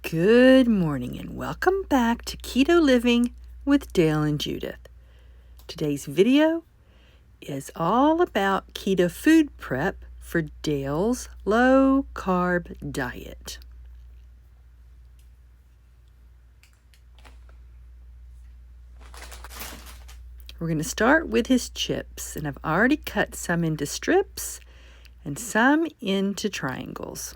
Good morning and welcome back to Keto Living with Dale and Judith. Today's video is all about keto food prep for Dale's low-carb diet. We're going to start with his chips, and I've already cut some into strips and some into triangles.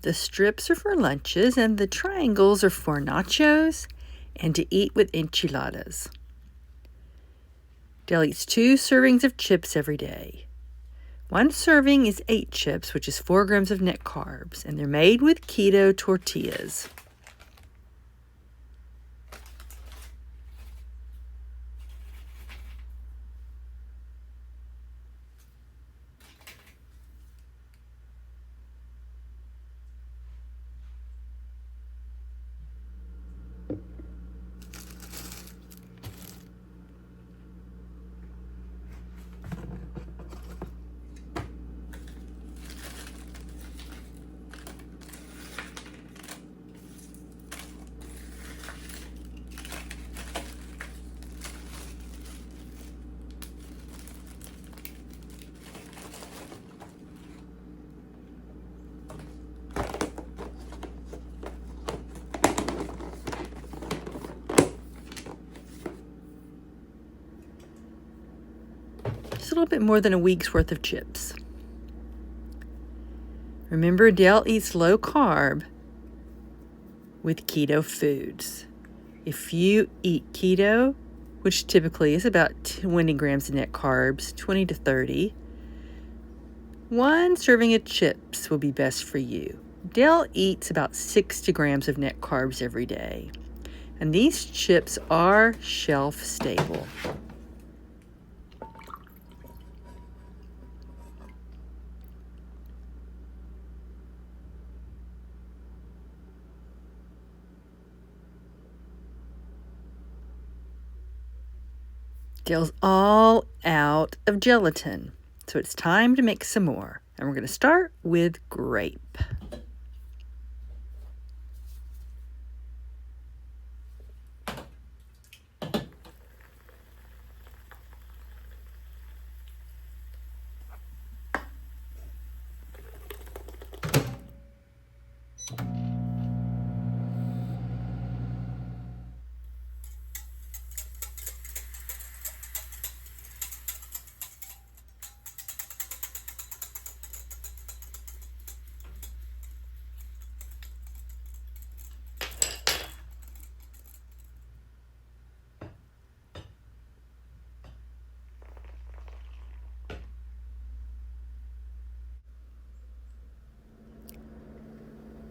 The strips are for lunches and the triangles are for nachos and to eat with enchiladas. Dale eats 2 servings of chips every day. 1 serving is 8 chips, which is 4 grams of net carbs, and they're made with keto tortillas. A little bit more than a week's worth of chips. Remember, Dale eats low carb with keto foods. If you eat keto, which typically is about 20 grams of net carbs, 20 to 30, 1 serving of chips will be best for you. Dale eats about 60 grams of net carbs every day, and these chips are shelf stable. Dale's all out of gelatin, so it's time to make some more. And we're going to start with grape.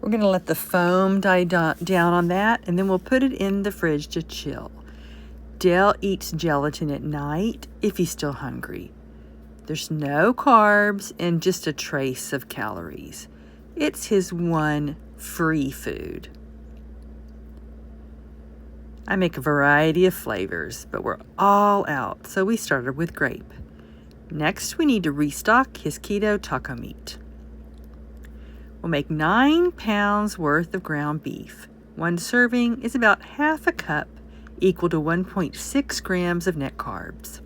We're going to let the foam die down on that, and then we'll put it in the fridge to chill. Dale eats gelatin at night if he's still hungry. There's no carbs and just a trace of calories. It's his one free food. I make a variety of flavors, but we're all out, so we started with grape. Next, we need to restock his keto taco meat. We'll make 9 pounds worth of ground beef. 1 serving is about half a cup equal to 1.6 grams of net carbs.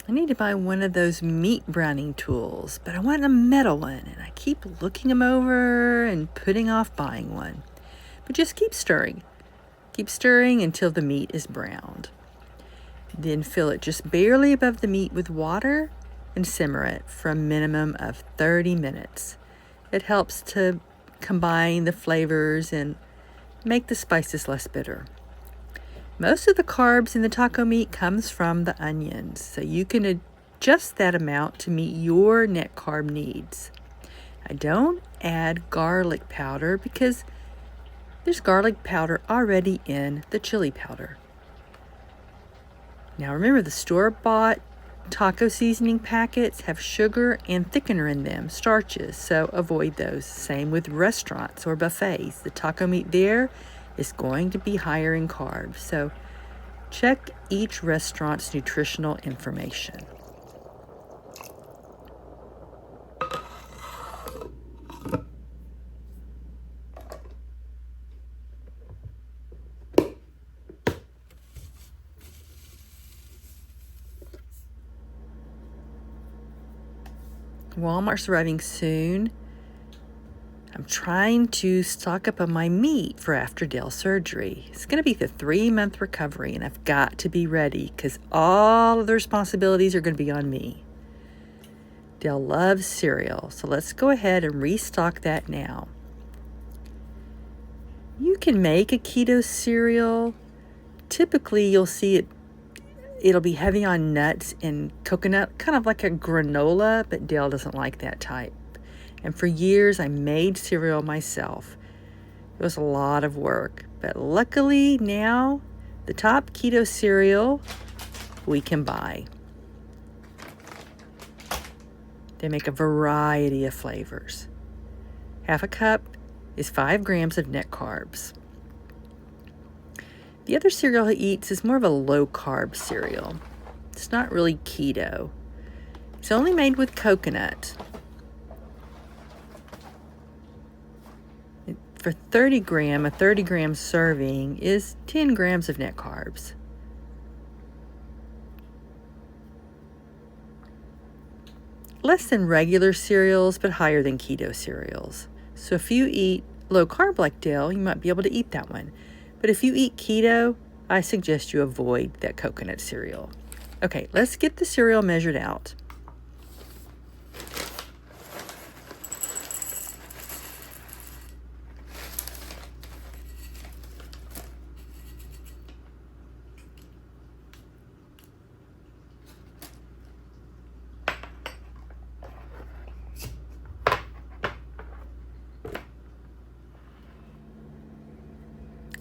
I need to buy one of those meat browning tools, but I want a metal one, and I keep looking them over and putting off buying one. But just keep stirring. Keep stirring until the meat is browned. Then fill it just barely above the meat with water and simmer it for a minimum of 30 minutes. It helps to combine the flavors and make the spices less bitter. Most of the carbs in the taco meat comes from the onions, so you can adjust that amount to meet your net carb needs. I don't add garlic powder because there's garlic powder already in the chili powder. Now remember, the store-bought taco seasoning packets have sugar and thickener in them, starches, so avoid those. Same with restaurants or buffets. The taco meat there is going to be higher in carbs, so check each restaurant's nutritional information. Walmart's arriving soon. I'm trying to stock up on my meat for after Dale's surgery. It's going to be the 3-month recovery, and I've got to be ready because all of the responsibilities are going to be on me. Dale loves cereal, so let's go ahead and restock that now. You can make a keto cereal. Typically, you'll see it'll be heavy on nuts and coconut, kind of like a granola, but Dale doesn't like that type. And for years, I made cereal myself. It was a lot of work. But luckily now, the top keto cereal we can buy. They make a variety of flavors. Half a cup is 5 grams of net carbs. The other cereal he eats is more of a low-carb cereal. It's not really keto. It's only made with coconut. For a 30 gram serving is 10 grams of net carbs. Less than regular cereals, but higher than keto cereals. So if you eat low carb like Dale, you might be able to eat that one. But if you eat keto, I suggest you avoid that coconut cereal. Okay, let's get the cereal measured out.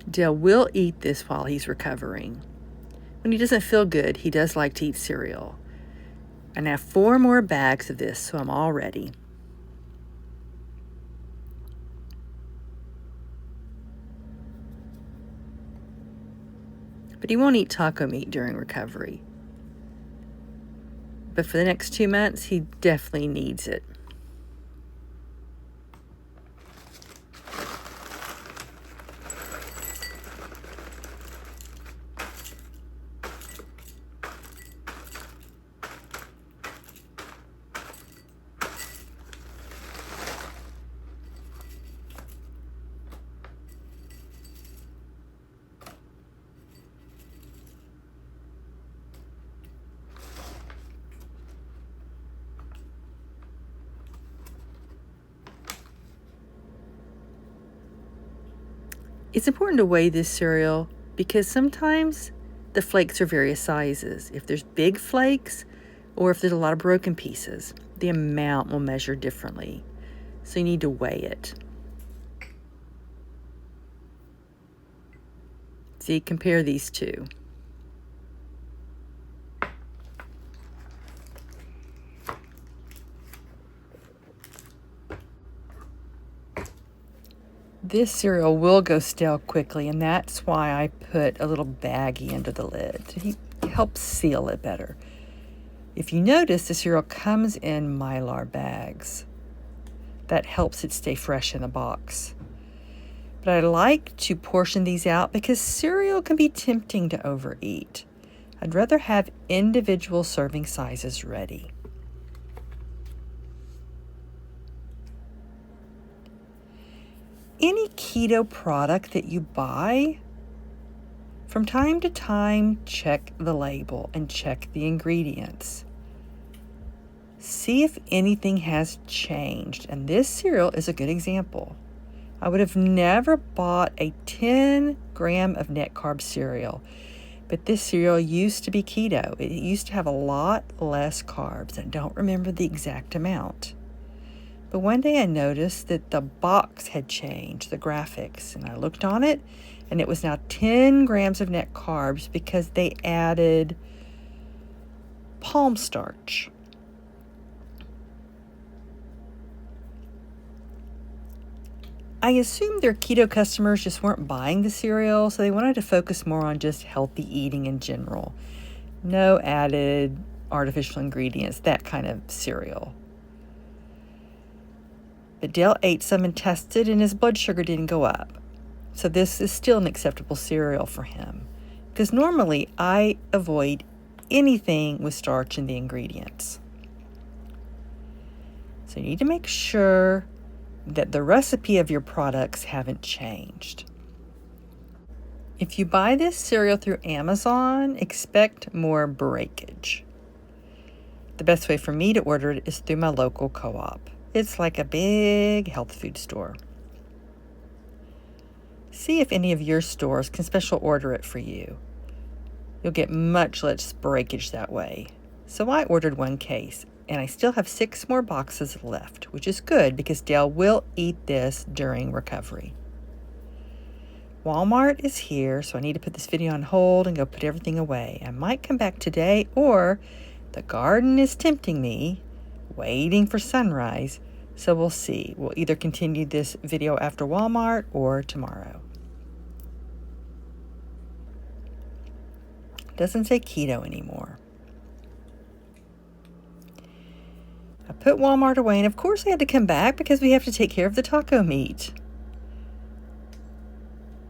Dale will eat this while he's recovering. When he doesn't feel good, he does like to eat cereal. And I have 4 more bags of this, so I'm all ready. But he won't eat taco meat during recovery. But for the next 2 months, he definitely needs it. It's important to weigh this cereal because sometimes the flakes are various sizes. If there's big flakes or if there's a lot of broken pieces, the amount will measure differently. So you need to weigh it. See, compare these two. This cereal will go stale quickly, and that's why I put a little baggie under the lid. It helps seal it better. If you notice, the cereal comes in Mylar bags. That helps it stay fresh in the box. But I like to portion these out because cereal can be tempting to overeat. I'd rather have individual serving sizes ready. Any keto product that you buy, from time to time, check the label and check the ingredients. See if anything has changed, and this cereal is a good example. I would have never bought a 10 gram of net carb cereal, but this cereal used to be keto. It used to have a lot less carbs. I don't remember the exact amount. But one day I noticed that the box had changed, the graphics, and I looked on it, and it was now 10 grams of net carbs because they added palm starch. I assumed their keto customers just weren't buying the cereal, so they wanted to focus more on just healthy eating in general. No added artificial ingredients, that kind of cereal. But Dale ate some and tested, and his blood sugar didn't go up. So this is still an acceptable cereal for him. Because normally I avoid anything with starch in the ingredients. So you need to make sure that the recipe of your products haven't changed. If you buy this cereal through Amazon, expect more breakage. The best way for me to order it is through my local co-op. It's like a big health food store. See if any of your stores can special order it for you. You'll get much less breakage that way. So I ordered 1 case, and I still have 6 more boxes left, which is good because Dale will eat this during recovery. Walmart is here, so I need to put this video on hold and go put everything away. I might come back today, or the garden is tempting me, waiting for sunrise, so we'll see. We'll either continue this video after Walmart or tomorrow. Doesn't say keto anymore. I put Walmart away, and of course I had to come back because we have to take care of the taco meat.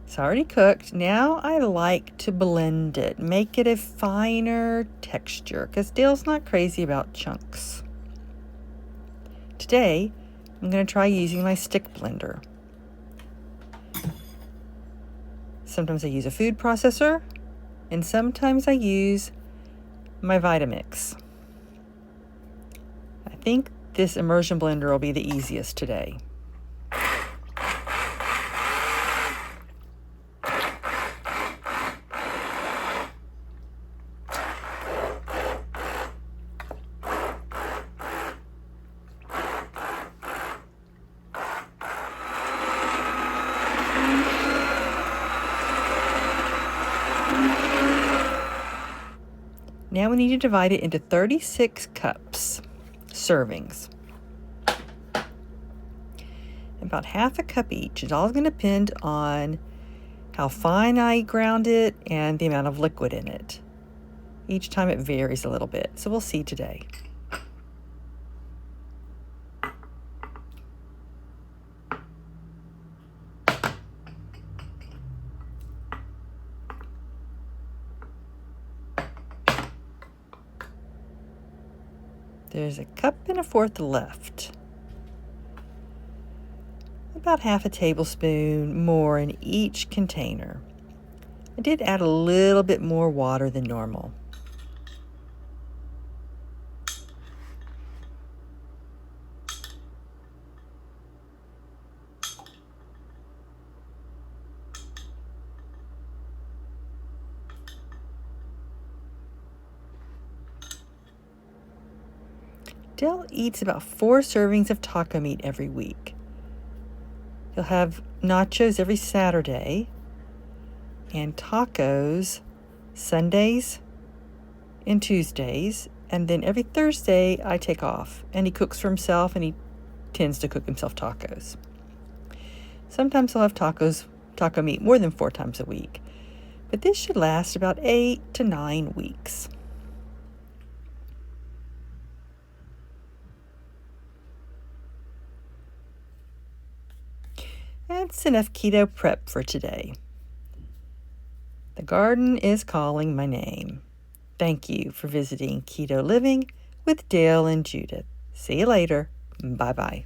It's already cooked. Now I like to blend it, make it a finer texture, because Dale's not crazy about chunks. Today, I'm going to try using my stick blender. Sometimes I use a food processor, and sometimes I use my Vitamix. I think this immersion blender will be the easiest today. Now we need to divide it into 36 cups, servings. About half a cup each. It's all going to depend on how fine I ground it and the amount of liquid in it. Each time it varies a little bit, so we'll see today. There's 1.25 cups left. About half a tablespoon more in each container. I did add a little bit more water than normal. Dale eats about 4 servings of taco meat every week. He'll have nachos every Saturday and tacos Sundays and Tuesdays. And then every Thursday I take off, and he cooks for himself, and he tends to cook himself tacos. Sometimes he'll have taco meat more than 4 times a week, but this should last about 8 to 9 weeks. That's enough keto prep for today. The garden is calling my name. Thank you for visiting Keto Living with Dale and Judith. See you later. Bye-bye.